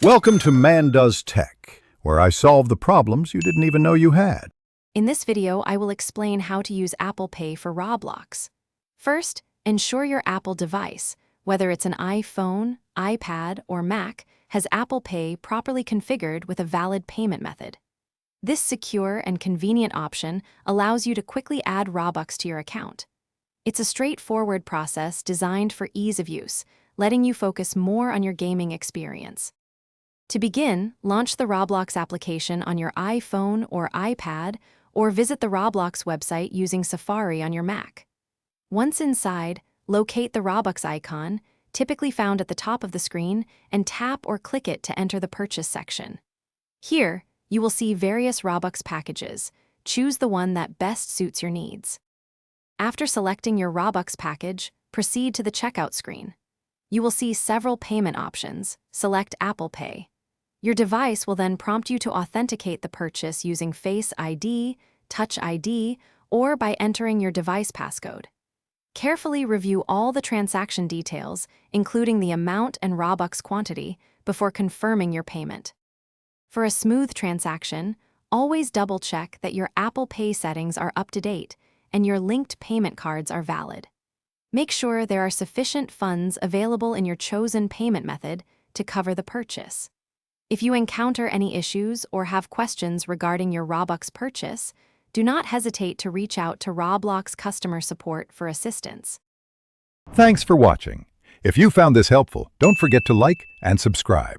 Welcome to Man Does Tech, where I solve the problems you didn't even know you had. In this video, I will explain how to use Apple Pay for Roblox. First, ensure your Apple device, whether it's an iPhone, iPad, or Mac, has Apple Pay properly configured with a valid payment method. This secure and convenient option allows you to quickly add Robux to your account. It's a straightforward process designed for ease of use, letting you focus more on your gaming experience. To begin, launch the Roblox application on your iPhone or iPad, or visit the Roblox website using Safari on your Mac. Once inside, locate the Robux icon, typically found at the top of the screen, and tap or click it to enter the purchase section. Here, you will see various Robux packages. Choose the one that best suits your needs. After selecting your Robux package, proceed to the checkout screen. You will see several payment options. Select Apple Pay. Your device will then prompt you to authenticate the purchase using Face ID, Touch ID, or by entering your device passcode. Carefully review all the transaction details, including the amount and Robux quantity, before confirming your payment. For a smooth transaction, always double-check that your Apple Pay settings are up to date and your linked payment cards are valid. Make sure there are sufficient funds available in your chosen payment method to cover the purchase. If you encounter any issues or have questions regarding your Robux purchase, do not hesitate to reach out to Roblox customer support for assistance. Thanks for watching. If you found this helpful, don't forget to like and subscribe.